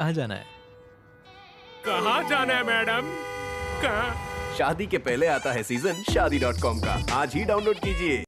कहाँ जाना है? कहाँ जाना है मैडम? कहाँ? शादी के पहले आता है सीजन शादी.com का। आज ही डाउनलोड कीजिए।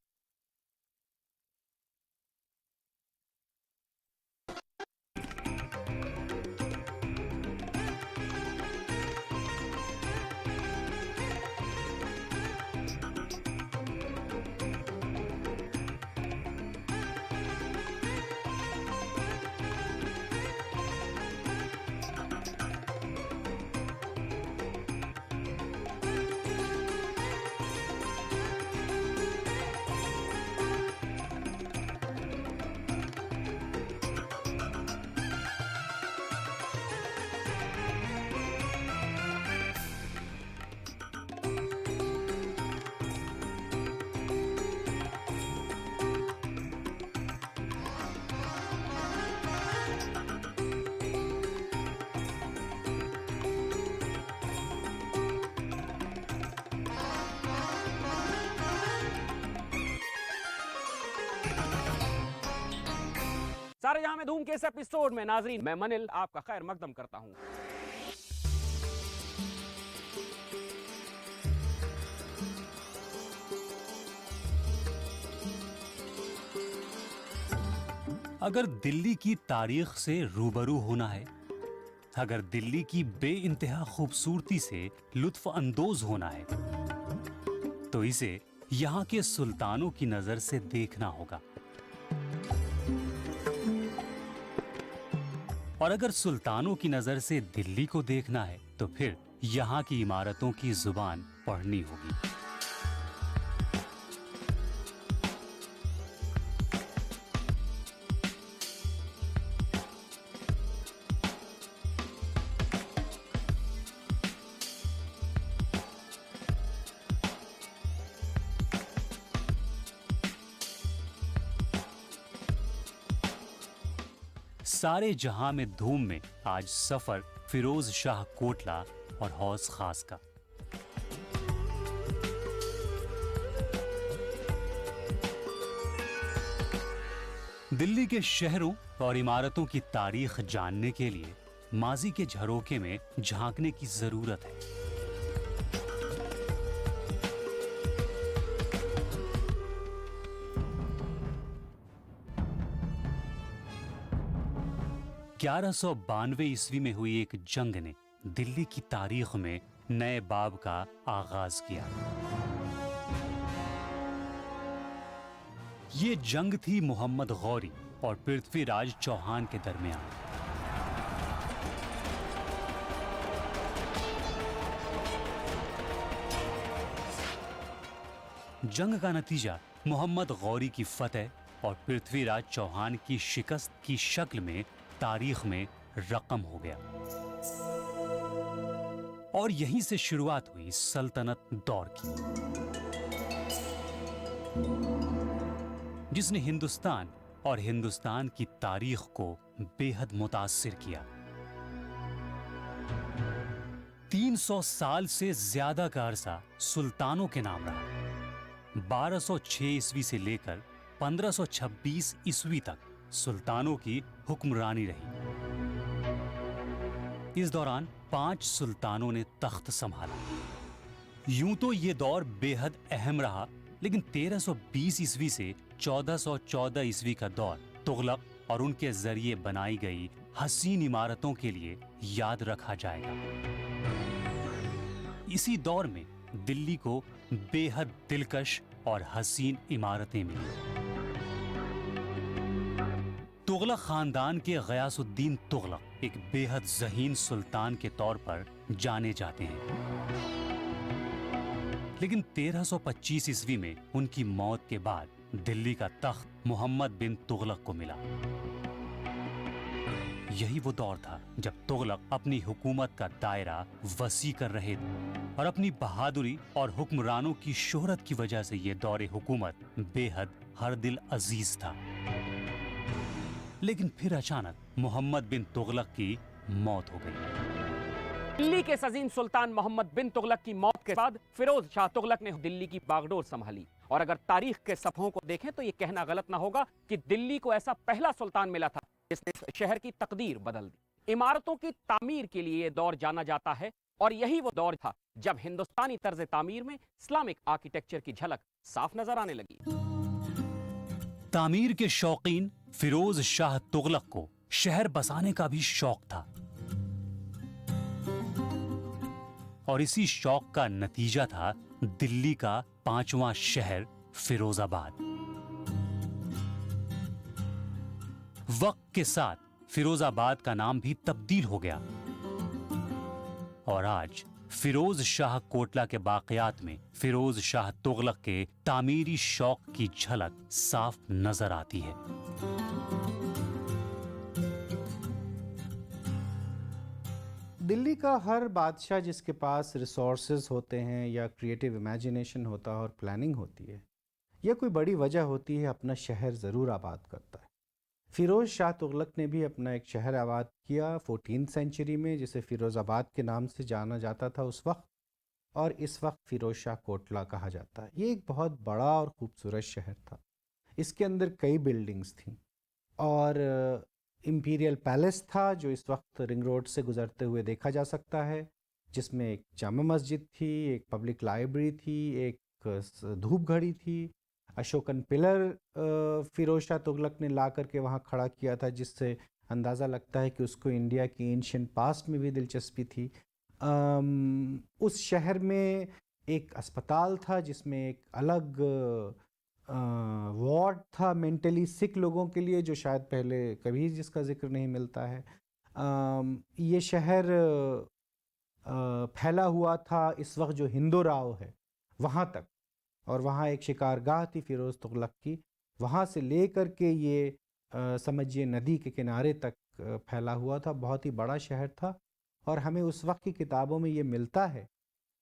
सारे जहां में धूम के इस एपिसोड में नाजरीन मैं मनिल आपका खैर मकदम करता हूं। अगर दिल्ली की तारीख से रूबरू होना है, अगर दिल्ली की बेइंतहा खूबसूरती से लुत्फ अंदोज होना है, तो इसे यहाँ के सुल्तानों की नजर से देखना होगा। और अगर सुल्तानों की नजर से दिल्ली को देखना है, तो फिर यहाँ की इमारतों की जुबान पढ़नी होगी। सारे जहां में धूम में आज सफर फिरोज शाह कोटला और हौस खास का। दिल्ली के शहरों और इमारतों की तारीख जानने के लिए माजी के झरोखे में झांकने की जरूरत है। ईस्वी में हुई एक जंग ने दिल्ली की तारीख में नए बाब का आगाज किया। ये जंग थी मोहम्मद गौरी और पृथ्वीराज चौहान के दरमियान। जंग का नतीजा मोहम्मद गौरी की फतेह और पृथ्वीराज चौहान की शिकस्त की शक्ल में तारीख में रकम हो गया। और यहीं से शुरुआत हुई सल्तनत दौर की, जिसने हिंदुस्तान और हिंदुस्तान की तारीख को बेहद मुतासिर किया। 300 साल से ज्यादा का अरसा सुल्तानों के नाम रहा। 1206 ईस्वी से लेकर 1526 ईस्वी तक सुल्तानों की हुक्मरानी रही। इस दौरान 5 सुल्तानों ने तख्त संभाला। यूं तो ये दौर बेहद अहम रहा, लेकिन 1320 ईस्वी से 1414 ईस्वी का दौर तुगलक और उनके जरिए बनाई गई हसीन इमारतों के लिए याद रखा जाएगा। इसी दौर में दिल्ली को बेहद दिलकश और हसीन इमारतें मिली। तुगलक खानदान के गयासुद्दीन तुगलक एक बेहद ज़हीन सुल्तान के तौर पर जाने जाते हैं, लेकिन 1325 ईस्वी में उनकी मौत के बाद दिल्ली का तख्त मोहम्मद बिन तुगलक को मिला। यही वो दौर था जब तुगलक अपनी हुकूमत का दायरा वसी कर रहे थे और अपनी बहादुरी और हुक्मरानों की शोहरत की वजह से ये दौरे हुकूमत बेहद हर दिल अजीज था। लेकिन फिर अचानक मोहम्मद बिन तुगलक की मौत हो गई। दिल्ली के अजीम सुल्तान मोहम्मद बिन तुगलक की मौत के बाद फिरोज शाह तुगलक ने दिल्ली की बागडोर संभाली। और अगर तारीख के सफ़ों को देखें तो ये कहना गलत ना होगा कि दिल्ली को ऐसा पहला सुल्तान मिला था जिसने इस शहर की तकदीर बदल दी। इमारतों की तामीर के लिए यह दौर जाना जाता है और यही वो दौर था जब हिंदुस्तानी तर्ज तामीर में इस्लामिक आर्किटेक्चर की झलक साफ नजर आने लगी। तामीर के शौकीन फिरोज शाह तुगलक को शहर बसाने का भी शौक था और इसी शौक का नतीजा था दिल्ली का 5वां शहर फिरोजाबाद। वक्त के साथ फिरोजाबाद का नाम भी तब्दील हो गया और आज फिरोज शाह कोटला के बाक़ियात में फिरोज शाह तुगलक के तामीरी शौक की झलक साफ नजर आती है। दिल्ली का हर बादशाह जिसके पास रिसोर्सेज होते हैं या क्रिएटिव इमेजिनेशन होता है और प्लानिंग होती है या कोई बड़ी वजह होती है, अपना शहर ज़रूर आबाद करता है। फ़िरोज़ शाह तुगलक ने भी अपना एक शहर आबाद किया 14th सेंचुरी में, जिसे फ़िरोज़ाबाद के नाम से जाना जाता था उस वक्त, और इस वक्त फ़िरोज़ शाह कोटला कहा जाता है। ये एक बहुत बड़ा और ख़ूबसूरत शहर था। इसके अंदर कई बिल्डिंग्स थीं और इम्पीरियल पैलेस था जो इस वक्त रिंग रोड से गुज़रते हुए देखा जा सकता है, जिसमें एक जामा मस्जिद थी, एक पब्लिक लाइब्रेरी थी, एक धूप घड़ी थी। अशोकन पिलर फ़िरोज़ शाह तुगलक ने ला करके वहाँ खड़ा किया था, जिससे अंदाज़ा लगता है कि उसको इंडिया की एंशिएंट पास्ट में भी दिलचस्पी थी। उस शहर में एक अस्पताल था जिसमें एक अलग वार्ड था मेंटली सिक लोगों के लिए, जो शायद पहले कभी जिसका जिक्र नहीं मिलता है। ये शहर फैला हुआ था इस वक्त जो हिंदू राव है वहाँ तक, और वहाँ एक शिकारगाह थी फ़िरोज़ तुगलक की। वहाँ से ले कर के ये समझिए नदी के किनारे तक फैला हुआ था। बहुत ही बड़ा शहर था और हमें उस वक्त की किताबों में ये मिलता है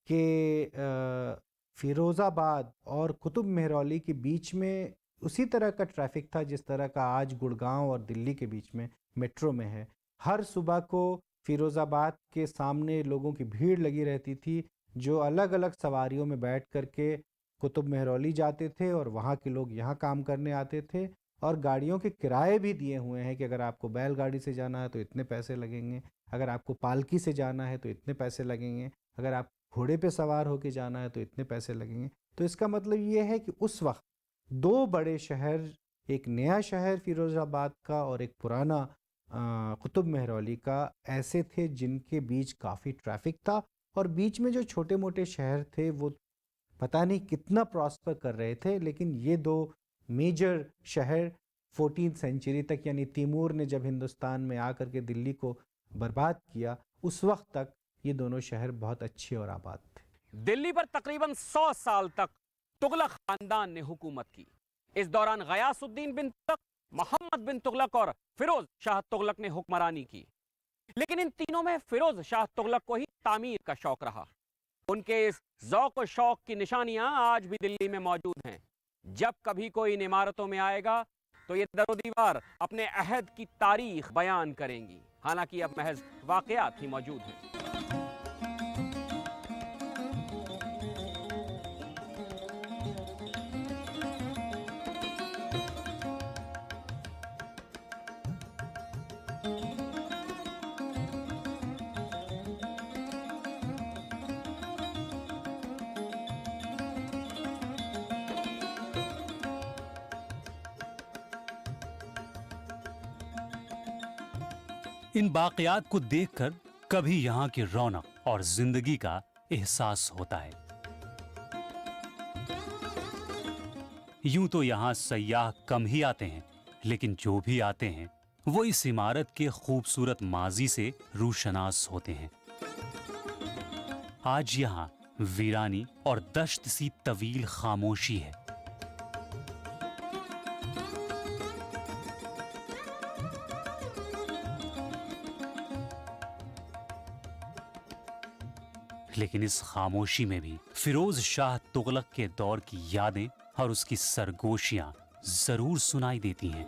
कि फ़िरोज़ाबाद और कुतुब मेहरौली के बीच में उसी तरह का ट्रैफ़िक था जिस तरह का आज गुड़गांव और दिल्ली के बीच में मेट्रो में है। हर सुबह को फ़िरोज़ाबाद के सामने लोगों की भीड़ लगी रहती थी, जो अलग अलग सवारियों में बैठ कर के कुतुब मेहरौली जाते थे और वहाँ के लोग यहाँ काम करने आते थे। और गाड़ियों के किराए भी दिए हुए हैं कि अगर आपको बैलगाड़ी से जाना है तो इतने पैसे लगेंगे, अगर आपको पालकी से जाना है तो इतने पैसे लगेंगे, अगर आप घोड़े पे सवार होके जाना है तो इतने पैसे लगेंगे। तो इसका मतलब ये है कि उस वक्त दो बड़े शहर, एक नया शहर फ़िरोज़ाबाद का और एक पुराना कुतुब मेहरौली का, ऐसे थे जिनके बीच काफ़ी ट्रैफिक था और बीच में जो छोटे मोटे शहर थे वो पता नहीं कितना प्रॉस्पर कर रहे थे। लेकिन ये दो मेजर शहर 14th सेंचुरी तक, यानी तैमूर ने जब हिंदुस्तान में आकर के दिल्ली को बर्बाद किया, उस वक्त तक ये दोनों शहर बहुत अच्छे और आबाद थे। दिल्ली पर तकरीबन 100 साल तक तुगलक खानदान ने हुकूमत की। इस दौरान गयासुद्दीन बिन तुगलक, मोहम्मद बिन तुगलक और फिरोज शाह तुगलक ने हुक्मरानी की। लेकिन इन तीनों में फिरोज शाह तुगलक को ही तामीर का शौक रहा। उनके इस ज़ौक़ और शौक की निशानियां आज भी दिल्ली में मौजूद हैं। जब कभी कोई इन इमारतों में आएगा तो ये दरो दीवार अपने अहद की तारीख बयान करेंगी, हालांकि अब महज वाक़यात ही मौजूद हैं। इन बाक़ियात को देखकर कभी यहाँ की रौनक और जिंदगी का एहसास होता है। यूं तो यहाँ सयाह कम ही आते हैं, लेकिन जो भी आते हैं वो इस इमारत के खूबसूरत माजी से रूशनास होते हैं। आज यहाँ वीरानी और दश्त सी तवील खामोशी है। लेकिन इस खामोशी में भी फिरोज शाह तुगलक के दौर की यादें और उसकी सरगोशियां जरूर सुनाई देती हैं।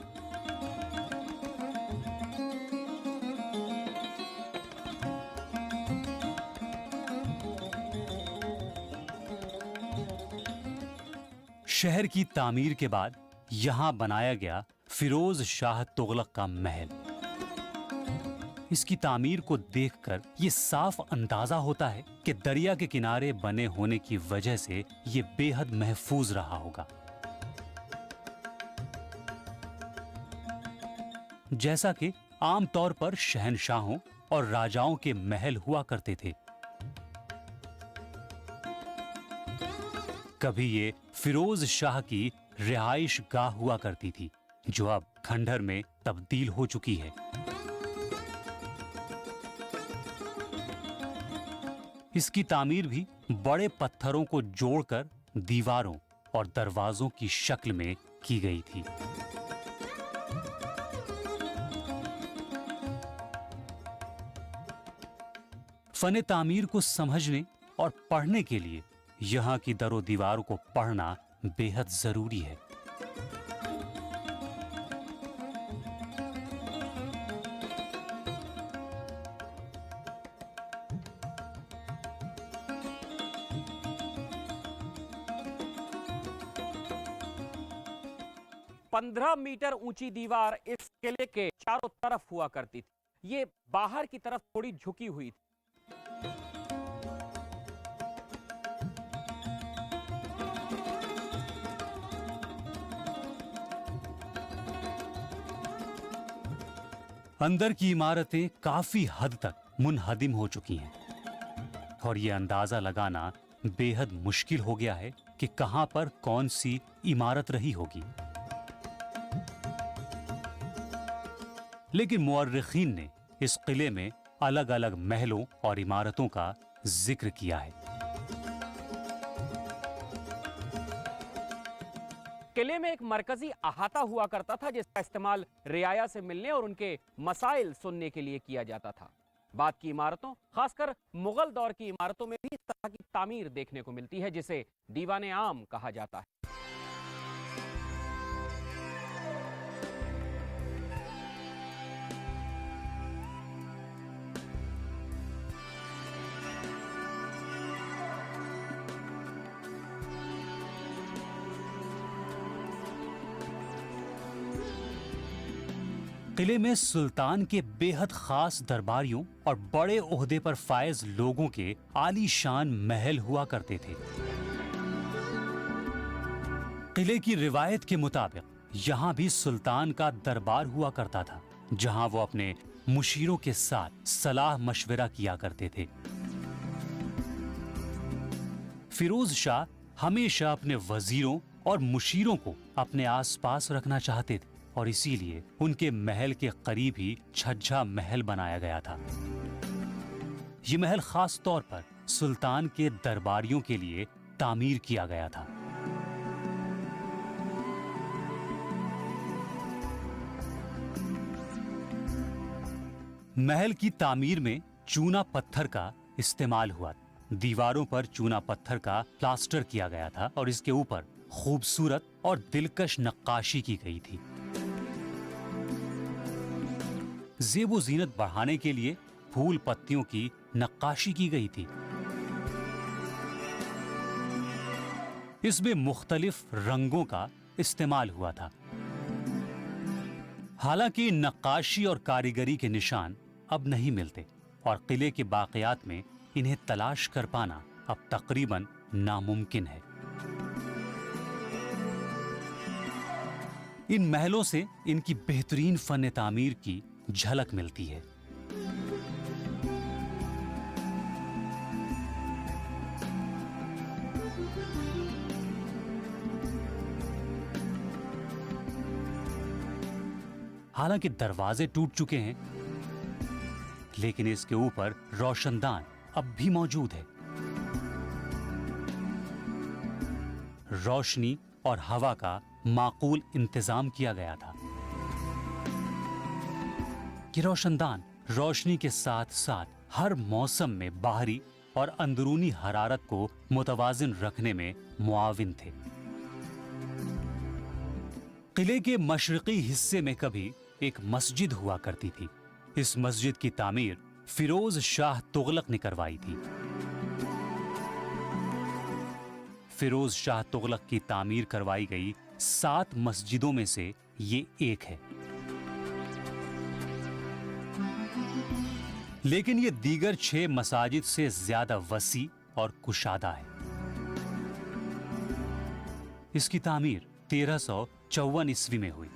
शहर की तामीर के बाद यहां बनाया गया फिरोज शाह तुगलक का महल। इसकी तामीर को देखकर ये साफ अंदाजा होता है कि दरिया के किनारे बने होने की वजह से ये बेहद महफूज रहा होगा। जैसा कि आमतौर पर शहंशाहों और राजाओं के महल हुआ करते थे। कभी ये फिरोज शाह की रिहाइश गाह हुआ करती थी, जो अब खंडहर में तब्दील हो चुकी है। इसकी तामीर भी बड़े पत्थरों को जोड़कर दीवारों और दरवाजों की शक्ल में की गई थी। फन तामीर को समझने और पढ़ने के लिए यहाँ की दरो दीवारों को पढ़ना बेहद जरूरी है। पंद्रह मीटर ऊंची दीवार इस किले के चारों तरफ हुआ करती थी। ये बाहर की तरफ थोड़ी झुकी हुई थी। अंदर की इमारतें काफी हद तक मुनहदिम हो चुकी हैं और ये अंदाजा लगाना बेहद मुश्किल हो गया है कि कहां पर कौन सी इमारत रही होगी। लेकिन मुअर्रिखीन ने इस किले में अलग अलग महलों और इमारतों का जिक्र किया है। किले में एक मरकजी अहाता हुआ करता था, जिसका इस्तेमाल रियाया से मिलने और उनके मसाइल सुनने के लिए किया जाता था। बाद की इमारतों, खासकर मुगल दौर की इमारतों में भी इस तरह की तामीर देखने को मिलती है, जिसे दीवाने आम कहा जाता है। किले में सुल्तान के बेहद खास दरबारियों और बड़े ओहदे पर फायज लोगों के आलीशान महल हुआ करते थे। किले की रिवायत के मुताबिक यहाँ भी सुल्तान का दरबार हुआ करता था, जहाँ वो अपने मुशीरों के साथ सलाह मशवरा किया करते थे। फिरोज शाह हमेशा अपने वजीरों और मुशीरों को अपने आसपास रखना चाहते थे और इसीलिए उनके महल के करीब ही छज्जा महल बनाया गया था। ये महल खास तौर पर सुल्तान के दरबारियों के लिए तामीर किया गया था। महल की तामीर में चूना पत्थर का इस्तेमाल हुआ। दीवारों पर चूना पत्थर का प्लास्टर किया गया था और इसके ऊपर खूबसूरत और दिलकश नक्काशी की गई थी। ज़ेबो ज़ीनत बढ़ाने के लिए फूल पत्तियों की नक्काशी की गई थी। इसमें मुख्तलिफ रंगों का इस्तेमाल हुआ था। हालांकि नक्काशी और कारीगरी के निशान अब नहीं मिलते और किले के बाक़ियात में इन्हें तलाश कर पाना अब तकरीबन नामुमकिन है। इन महलों से इनकी बेहतरीन फन तामीर की झलक मिलती है। हालांकि दरवाजे टूट चुके हैं, लेकिन इसके ऊपर रोशनदान अब भी मौजूद है। रोशनी और हवा का माकूल इंतजाम किया गया था। ये रोशनदान रोशनी के साथ साथ हर मौसम में बाहरी और अंदरूनी हरारत को मुतवाजिन रखने में मुआविन थे। किले के मशरिकी हिस्से में कभी एक मस्जिद हुआ करती थी। इस मस्जिद की तामीर फिरोज शाह तुगलक ने करवाई थी। फिरोज शाह तुगलक की तामीर करवाई गई 7 मस्जिदों में से ये एक है। लेकिन ये दीगर 6 मसाजिद से ज्यादा वसी और कुशादा है। इसकी तामीर 1354 ईस्वी में हुई।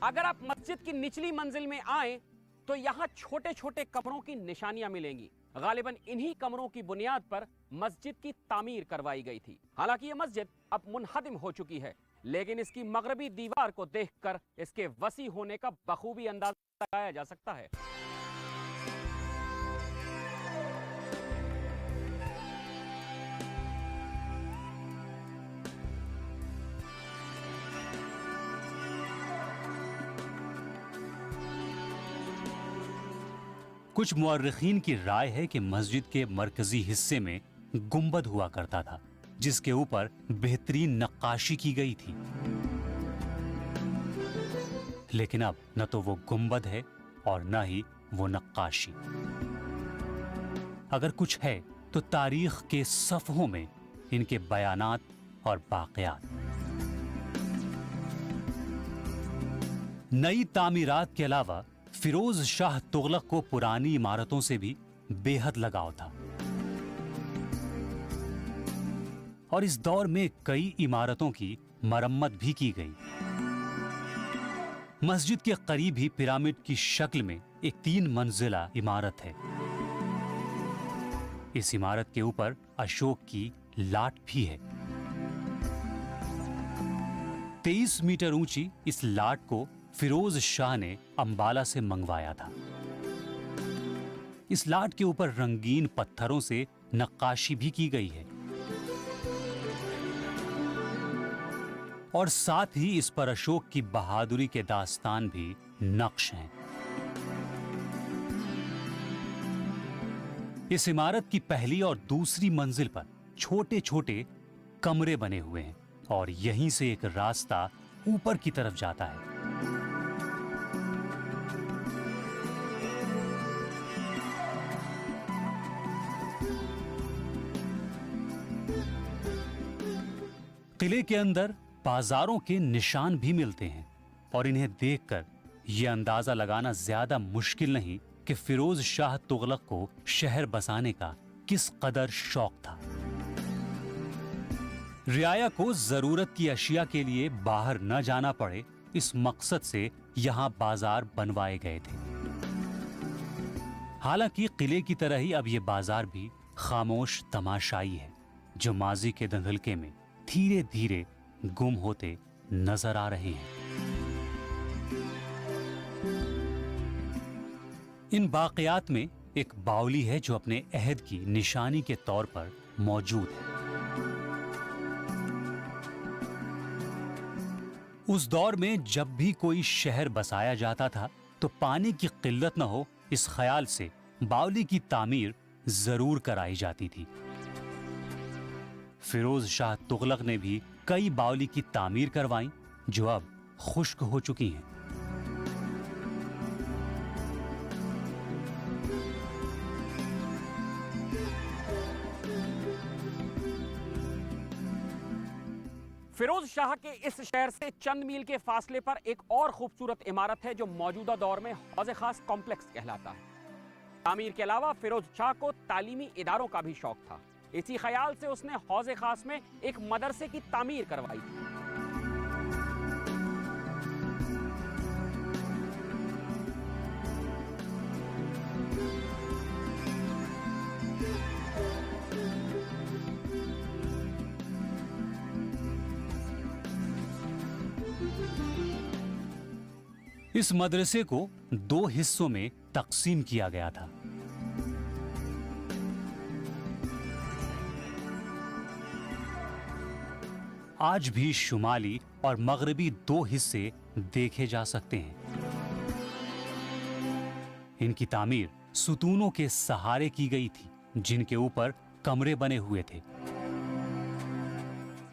अगर आप मस्जिद की निचली मंजिल में आए तो यहां छोटे छोटे कमरों की निशानियां मिलेंगी। गालिबन इन्हीं कमरों की बुनियाद पर मस्जिद की तामीर करवाई गई थी। हालांकि यह मस्जिद अब मुनहदिम हो चुकी है, लेकिन इसकी मगरबी दीवार को देखकर इसके वसी होने का बखूबी अंदाजा लगाया जा सकता है। कुछ मुअर्रिखीन की राय है कि मस्जिद के मरकजी हिस्से में गुंबद हुआ करता था, जिसके ऊपर बेहतरीन नक्काशी की गई थी। लेकिन अब न तो वो गुंबद है और न ही वो नक्काशी। अगर कुछ है तो तारीख के सफ़हों में इनके बयानात और बाक़ियात। नई तामीरात के अलावा फिरोज शाह तुगलक को पुरानी इमारतों से भी बेहद लगाव था और इस दौर में कई इमारतों की मरम्मत भी की गई। मस्जिद के करीब ही पिरामिड की शक्ल में एक 3 मंजिला इमारत है। इस इमारत के ऊपर अशोक की लाट भी है। 23 मीटर ऊंची इस लाट को फिरोज शाह ने अंबाला से मंगवाया था। इस लाट के ऊपर रंगीन पत्थरों से नक्काशी भी की गई है और साथ ही इस पर अशोक की बहादुरी के दास्तान भी नक्श हैं। इस इमारत की पहली और दूसरी मंजिल पर छोटे छोटे कमरे बने हुए हैं और यहीं से एक रास्ता ऊपर की तरफ जाता है। किले के अंदर बाजारों के निशान भी मिलते हैं और इन्हें देखकर यह अंदाजा लगाना ज्यादा मुश्किल नहीं कि फिरोज शाह तुगलक को शहर बसाने का किस कदर शौक था। रियाया को जरूरत की अशिया के लिए बाहर न जाना पड़े, इस मकसद से यहां बाजार बनवाए गए थे। हालांकि किले की तरह ही अब यह बाजार भी खामोश तमाशाई है, जो माजी के धंधलके में धीरे धीरे गुम होते नजर आ रहे हैं। इन बाक़ियात में एक बावली है जो अपने अहद की निशानी के तौर पर मौजूद है। उस दौर में जब भी कोई शहर बसाया जाता था तो पानी की किल्लत न हो, इस ख्याल से बावली की तामीर जरूर कराई जाती थी। फिरोज शाह तुगलक ने भी कई बावली की तामीर करवाई जो अब खुश्क हो चुकी हैं। फिरोज शाह के इस शहर से चंद मील के फासले पर एक और खूबसूरत इमारत है जो मौजूदा दौर में हौज़े खास कॉम्प्लेक्स कहलाता है। तामीर के अलावा फिरोज शाह को तालीमी इदारों का भी शौक था। इसी ख्याल से उसने हौज़े खास में एक मदरसे की तामीर करवाई थी। इस मदरसे को 2 हिस्सों में तकसीम किया गया था। आज भी शुमाली और मगरबी 2 हिस्से देखे जा सकते हैं। इनकी तामीर सुतूनों के सहारे की गई थी, जिनके ऊपर कमरे बने हुए थे।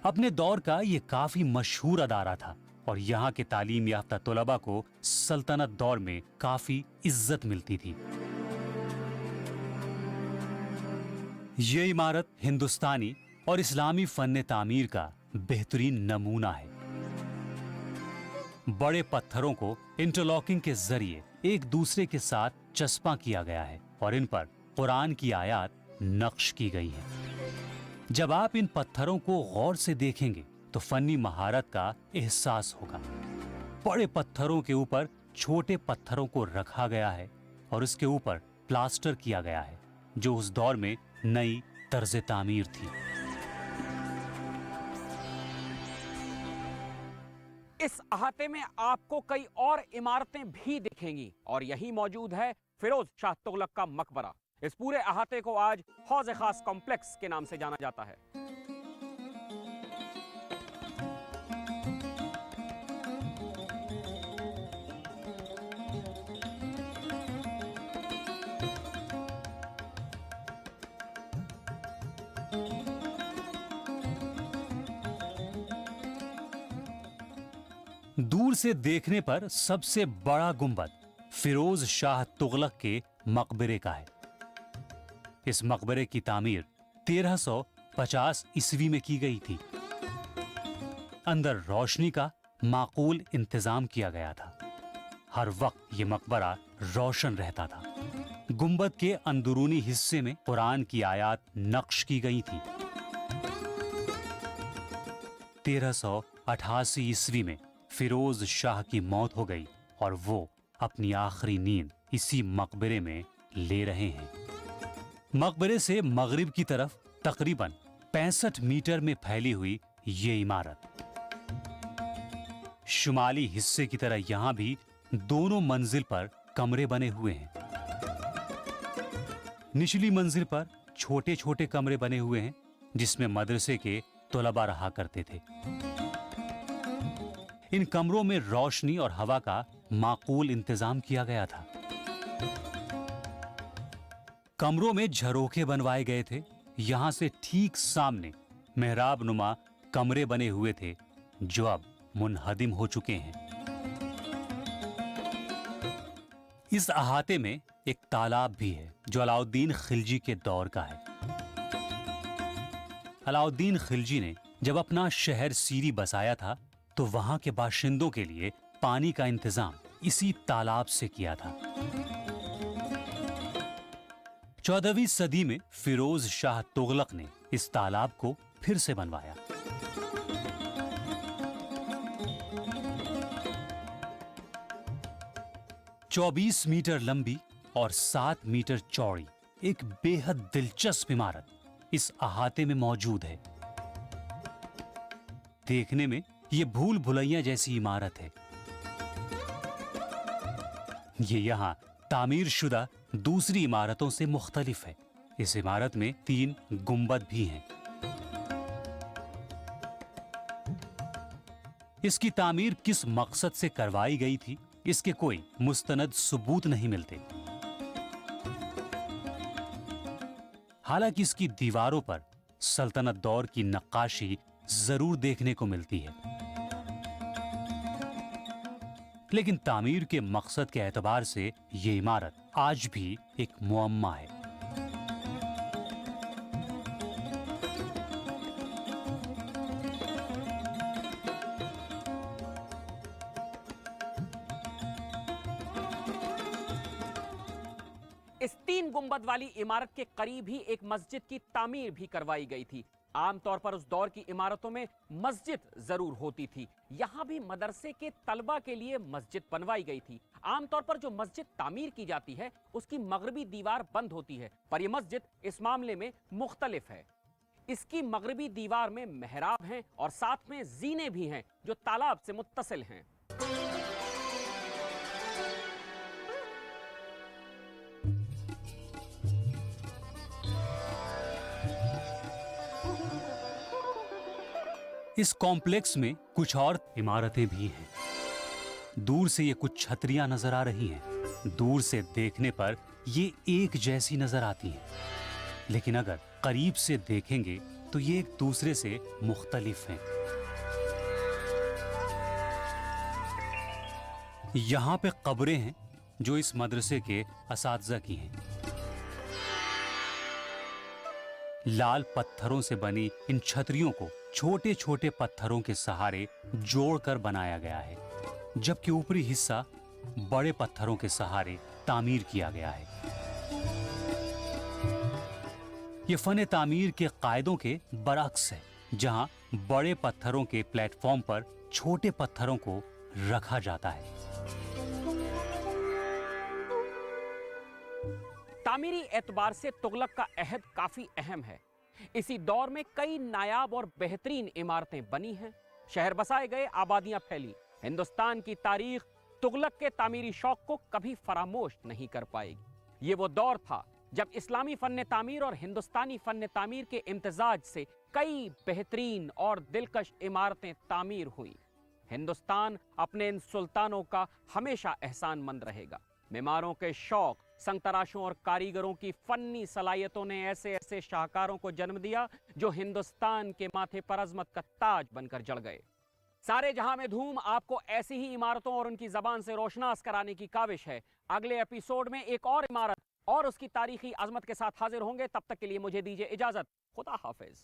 अपने दौर का यह काफी मशहूर अदारा था और यहाँ के तालीम याफ्ता तलबा को सल्तनत दौर में काफी इज्जत मिलती थी। ये इमारत हिंदुस्तानी और इस्लामी फन तामीर का बेहतरीन नमूना है। बड़े पत्थरों को इंटरलॉकिंग के जरिए एक दूसरे के साथ चस्पा किया गया है और इन पर कुरान की आयत नक्श की गई है। जब आप इन पत्थरों को गौर से देखेंगे तो फनी महारत का एहसास होगा। बड़े पत्थरों के ऊपर छोटे पत्थरों को रखा गया है और इसके ऊपर प्लास्टर किया गया है, जो उस दौर में नई तर्ज तामीर थी। इस अहाते में आपको कई और इमारतें भी दिखेंगी और यही मौजूद है फिरोज शाह तुगलक का मकबरा। इस पूरे अहाते को आज हौज खास कॉम्प्लेक्स के नाम से जाना जाता है। दूर से देखने पर सबसे बड़ा गुंबद फिरोज शाह तुगलक के मकबरे का है। इस मकबरे की तामीर 1350 ईस्वी में की गई थी। अंदर रोशनी का माकूल इंतजाम किया गया था। हर वक्त ये मकबरा रोशन रहता था। गुंबद के अंदरूनी हिस्से में कुरान की आयत नक्श की गई थी। 1388 ईस्वी में फिरोज शाह की मौत हो गई और वो अपनी आखिरी नींद इसी मकबरे में ले रहे हैं। मकबरे से मगरिब की तरफ तकरीबन 65 मीटर में फैली हुई ये इमारत, शुमाली हिस्से की तरह यहां भी दोनों मंजिल पर कमरे बने हुए हैं। निचली मंजिल पर छोटे छोटे कमरे बने हुए हैं जिसमें मदरसे के तलबा रहा करते थे। इन कमरों में रोशनी और हवा का माकूल इंतजाम किया गया था। कमरों में झरोखे बनवाए गए थे। यहां से ठीक सामने मेहराब नुमा कमरे बने हुए थे जो अब मुनहदिम हो चुके हैं। इस अहाते में एक तालाब भी है जो अलाउद्दीन खिलजी के दौर का है। अलाउद्दीन खिलजी ने जब अपना शहर सीरी बसाया था तो वहां के बाशिंदों के लिए पानी का इंतजाम इसी तालाब से किया था। 14वीं सदी में फिरोज शाह तुगलक ने इस तालाब को फिर से बनवाया। चौबीस मीटर लंबी और 7 मीटर चौड़ी एक बेहद दिलचस्प इमारत इस अहाते में मौजूद है। देखने में ये भूल भुलैया जैसी इमारत है। ये यहां तामीर शुदा दूसरी इमारतों से मुख्तलिफ है। इस इमारत में 3 गुंबद भी हैं। इसकी तामीर किस मकसद से करवाई गई थी, इसके कोई मुस्तनद सबूत नहीं मिलते। हालांकि इसकी दीवारों पर सल्तनत दौर की नक्काशी जरूर देखने को मिलती है, लेकिन तामीर के मकसद के एतबार से ये इमारत आज भी एक मुअम्मा है। इस 3 गुंबद वाली इमारत के करीब ही एक मस्जिद की तामीर भी करवाई गई थी। आमतौर पर उस दौर की इमारतों में मस्जिद जरूर होती थी। यहां भी मदरसे के तलबा के लिए मस्जिद बनवाई गई थी। आमतौर पर जो मस्जिद तामीर की जाती है उसकी मगरबी दीवार बंद होती है, पर यह मस्जिद इस मामले में मुख्तलिफ है। इसकी मगरबी दीवार में मेहराब हैं और साथ में जीने भी हैं जो तालाब से मुत्तसिल हैं। इस कॉम्प्लेक्स में कुछ और इमारतें भी हैं। दूर से ये कुछ छतरियां नजर आ रही हैं। दूर से देखने पर ये एक जैसी नजर आती हैं, लेकिन अगर करीब से देखेंगे तो ये एक दूसरे से मुख्तलिफ हैं। यहां पे कब्रें हैं जो इस मदरसे के असातिज़ा की हैं। लाल पत्थरों से बनी इन छतरियों को छोटे छोटे पत्थरों के सहारे जोड़कर बनाया गया है। जबकि ऊपरी हिस्सा बड़े पत्थरों के सहारे तामीर किया गया है। यह फन तामीर के कायदों के बरअक्स है, जहां बड़े पत्थरों के प्लेटफॉर्म पर छोटे पत्थरों को रखा जाता है। तामीरी एतबार से तुगलक का अहद काफी अहम है। इसी दौर में कई नायाब और बेहतरीन इमारतें बनी हैं, शहर बसाए गए, आबादियां फैली। हिंदुस्तान की तारीख तुगलक के तामीरी शौक को कभी फरामोश नहीं कर पाएगी। ये वो दौर था जब इस्लामी फन तामीर और हिंदुस्तानी फन तामीर के इम्तिजाज से कई बेहतरीन और दिलकश इमारतें तामीर हुई। हिंदुस्तान अपने इन सुल्तानों का हमेशा एहसानमंद रहेगा। मेमारों के शौक, संगतराशों और कारीगरों की फन्नी सलाहियतों ने ऐसे ऐसे शाहकारों को जन्म दिया जो हिंदुस्तान के माथे पर अजमत का ताज बनकर जड़ गए। सारे जहां में धूम आपको ऐसी ही इमारतों और उनकी जबान से रोशनास कराने की काविश है। अगले एपिसोड में एक और इमारत और उसकी तारीखी अजमत के साथ हाजिर होंगे। तब तक के लिए मुझे दीजिए इजाजत। खुदा हाफिज।